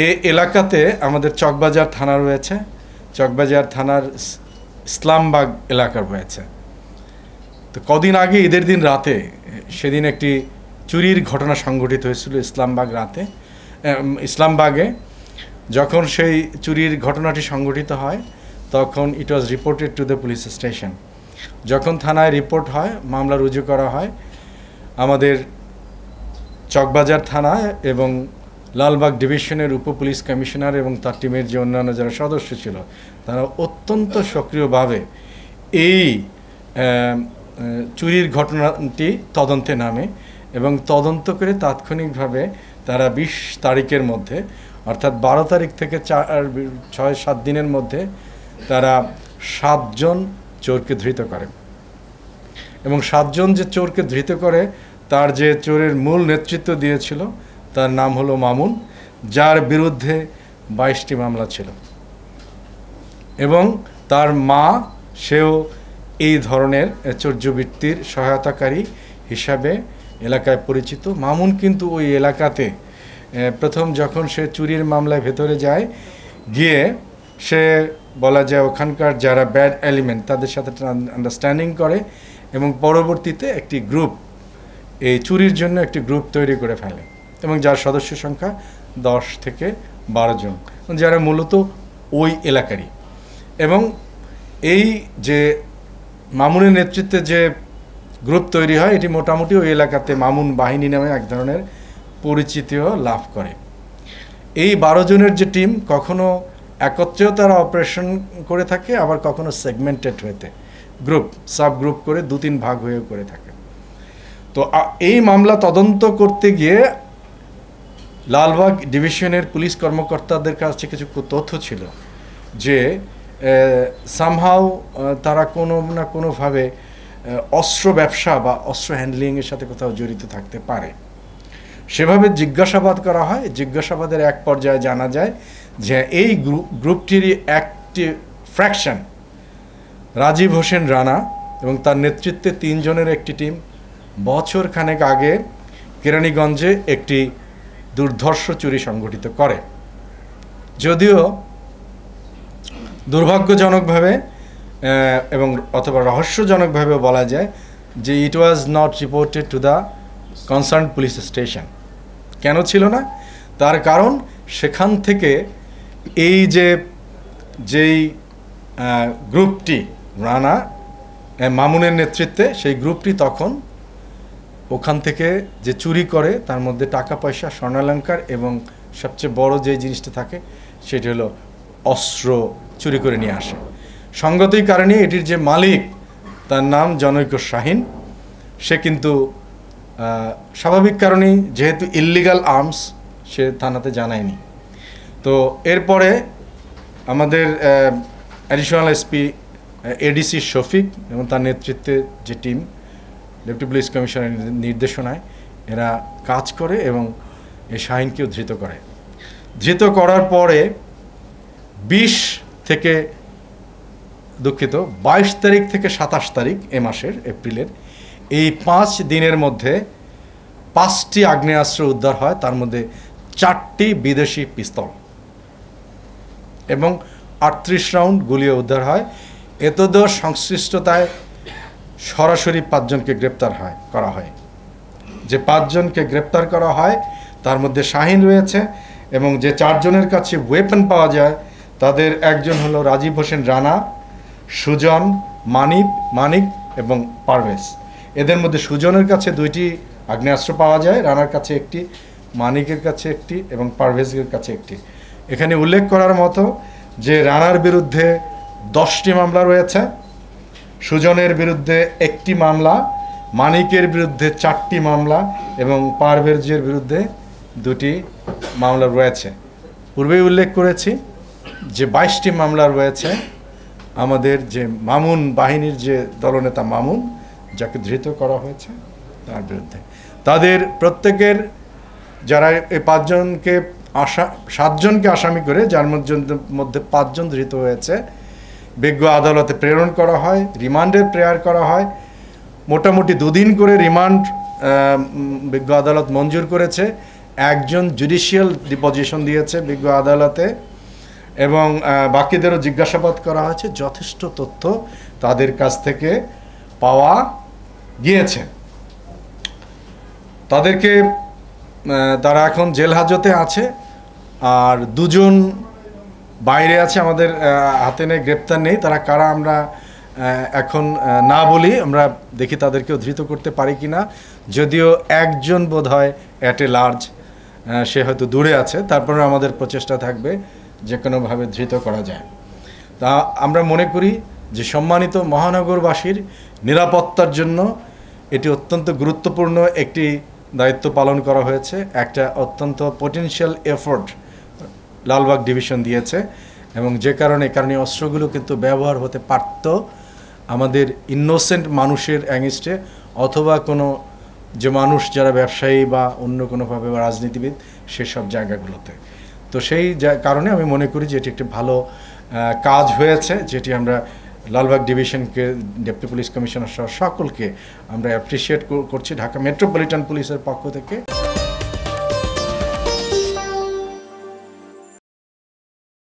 এই এলাকাতে আমাদের চকবাজার থানা রয়েছে, চকবাজার থানার ইসলামবাগ এলাকা রয়েছে। তো কদিন আগে ঈদের দিন রাতে সেদিন একটি চুরির ঘটনা সংঘটিত হয়েছিল ইসলামবাগে। যখন সেই চুরির ঘটনাটি সংঘটিত হয় তখন it was reported to the police station. যখন থানায় রিপোর্ট হয়, মামলা রুজু করা হয়, আমাদের চকবাজার থানা এবং লালবাগ ডিভিশনের উপ পুলিশ কমিশনার এবং তার টিমের যে অন্যান্য যারা সদস্য ছিল তারা অত্যন্ত সক্রিয়ভাবে এই চুরির ঘটনাটি তদন্তে নামে এবং তদন্ত করে তাৎক্ষণিকভাবে তারা ২০ তারিখের মধ্যে, অর্থাৎ ১২ তারিখ থেকে ৬-৭ দিনের মধ্যে তারা ৭ জন চোরকে ধৃত করে। এবং ৭ জন যে চোরকে ধৃত করে তার যে চোরের মূল নেতৃত্ব দিয়েছিল তার নাম হলো মামুন, যার বিরুদ্ধে ২২টি মামলা ছিল এবং তার মা সেও এই ধরনের চৌর্যবৃত্তির সহায়তাকারী হিসাবে এলাকায় পরিচিত। মামুন কিন্তু ওই এলাকাতে প্রথম যখন সে চুরির মামলায় ভেতরে যায়, গিয়ে সে বলা যায় ওখানকার যারা ব্যাড এলিমেন্ট তাদের সাথে আন্ডারস্ট্যান্ডিং করে এবং পরবর্তীতে একটি গ্রুপ, এই চুরির জন্য একটি গ্রুপ তৈরি করে ফেলে এবং যার সদস্য সংখ্যা ১০ থেকে ১২ জন, যারা মূলত ওই এলাকারই। এবং এই যে মামুনের নেতৃত্বে যে গ্রুপ তৈরি হয় এটি মোটামুটি ওই এলাকাতে মামুন বাহিনী নামে এক ধরনের পরিচিতিও লাভ করে। এই ১২ জনের যে টিম কখনো একত্রেও তারা অপারেশন করে থাকে, আবার কখনো সেগমেন্টেড হইতে গ্রুপ সাব গ্রুপ করে ২-৩ ভাগ হয়েও করে থাকে। তো এই মামলা তদন্ত করতে গিয়ে লালবাগ ডিভিশনের পুলিশ কর্মকর্তাদের কাছে কিছু তথ্য ছিল যে সামহাও তারা কোনো না কোনোভাবে অস্ত্র ব্যবসা বা অস্ত্র হ্যান্ডলিংয়ের সাথে কোথাও জড়িত থাকতে পারে। সেভাবে জিজ্ঞাসাবাদ করা হয়। জিজ্ঞাসাবাদের এক পর্যায়ে জানা যায় যে এই গ্রুপটিরই একটি ফ্র্যাকশন রাজীব হোসেন রানা এবং তার নেতৃত্বে ৩ জনের একটি টিম বছর খানেক আগে কেরানীগঞ্জে একটি দুর্ধর্ষ চুরি সংঘটিত করে। যদিও দুর্ভাগ্যজনকভাবে এবং অথবা রহস্যজনকভাবে বলা যায় যে it was not reported to the concern police station. কেন ছিল না? তার কারণ সেখান থেকে এই যেই গ্রুপটি রানা মামুনের নেতৃত্বে, সেই গ্রুপটি তখন ওখান থেকে যে চুরি করে তার মধ্যে টাকা পয়সা, স্বর্ণালঙ্কার এবং সবচেয়ে বড় যে জিনিসটা থাকে সেটি হলো অস্ত্র চুরি করে নিয়ে আসে। সঙ্গতই কারণে এটির যে মালিক তার নাম জনৈক শাহিন, সে কিন্তু স্বাভাবিক কারণেই যেহেতু ইল্লিগাল আর্মস সে থানাতে জানায়নি। তো এরপরে আমাদের অ্যাডিশনাল এসপি এডিসি শফিক এবং তার নেতৃত্বে যে টিম ডেপুটি পুলিশ কমিশনারের নির্দেশনায় এরা কাজ করে এবং এই শাহিনকেও ধৃত করে। ধৃত করার পরে ২২ তারিখ থেকে ২৭ তারিখ এ মাসের এপ্রিলের এই ৫ দিনের মধ্যে ৫টি আগ্নেয়াস্ত্র উদ্ধার হয়, তার মধ্যে ৪টি বিদেশি পিস্তল এবং ৩৮ রাউন্ড গুলিও উদ্ধার হয়। এতদ সংশ্লিষ্টতায় সরাসরি ৫ জনকে গ্রেপ্তার করা হয়। যে ৫ জনকে গ্রেপ্তার করা হয় তার মধ্যে শাহিন রয়েছে এবং যে ৪ জনের কাছে ওয়েপন পাওয়া যায় তাদের একজন হলো রাজীব হোসেন রানা, সুজন, মানিক এবং পারভেজ। এদের মধ্যে সুজনের কাছে ২টি আগ্নেয়াস্ত্র পাওয়া যায়, রানার কাছে একটি, মানিকের কাছে একটি এবং পারভেজের কাছে একটি। এখানে উল্লেখ করার মতো যে রানার বিরুদ্ধে 10টি মামলা রয়েছে, সুজনের বিরুদ্ধে 1টি মামলা, মানিকের বিরুদ্ধে 4টি মামলা এবং পারভেজের বিরুদ্ধে 2টি মামলা রয়েছে। পূর্বেই উল্লেখ করেছি যে 22টি মামলা রয়েছে আমাদের যে মামুন বাহিনীর যে দলনেতা মামুন, যাকে ধৃত করা হয়েছে তার বিরুদ্ধে। তাদের প্রত্যেকের যারা এই 7 জনকে আসামি করে, যার মধ্যে 5 জন ধৃত হয়েছে, বিজ্ঞ আদালতে প্রেরণ করা হয়, রিমান্ডে প্রেয়ার করা হয়। মোটামুটি 2 দিন করে রিমান্ড বিজ্ঞ আদালত মঞ্জুর করেছে একজন জুডিশিয়াল ডিপোজিশন দিয়েছে বিজ্ঞ আদালতে এবং বাকিদেরও জিজ্ঞাসাবাদ করা হয়েছে, যথেষ্ট তথ্য তাদের কাছ থেকে পাওয়া গিয়েছে। তাদেরকে তারা এখন জেল হাজতে আছে, আর দুজন বাইরে আছে, আমাদের হাতে নেই, গ্রেপ্তার নেই। তারা কারা আমরা এখন না বলি, আমরা দেখি তাদেরকেও ধৃত করতে পারি কিনা। যদিও একজন বোধহয় অ্যাট এ লার্জ, সে হয়তো দূরে আছে, তারপরে আমাদের প্রচেষ্টা থাকবে যে কোনোভাবে ধৃত করা যায়। তা আমরা মনে করি যে সম্মানিত মহানগরবাসীর নিরাপত্তার জন্য এটি অত্যন্ত গুরুত্বপূর্ণ একটি দায়িত্ব পালন করা হয়েছে। একটা অত্যন্ত পটেনশিয়াল এফোর্ট লালবাগ ডিভিশন দিয়েছে, এবং যে কারণে অস্ত্রগুলো কিন্তু ব্যবহার হতে পারত আমাদের ইনোসেন্ট মানুষের অ্যাগেনস্টে, অথবা কোনো যে মানুষ যারা ব্যবসায়ী বা অন্য কোনোভাবে বা রাজনীতিবিদ সেসব জায়গাগুলোতে। তো সেই কারণে আমি মনে করি যে এটি একটি ভালো কাজ হয়েছে, যেটি আমরা লালবাগ ডিভিশনকে, ডেপুটি পুলিশ কমিশনার সহ সকলকে আমরা অ্যাপ্রিসিয়েট করছি ঢাকা মেট্রোপলিটন পুলিশের পক্ষ থেকে।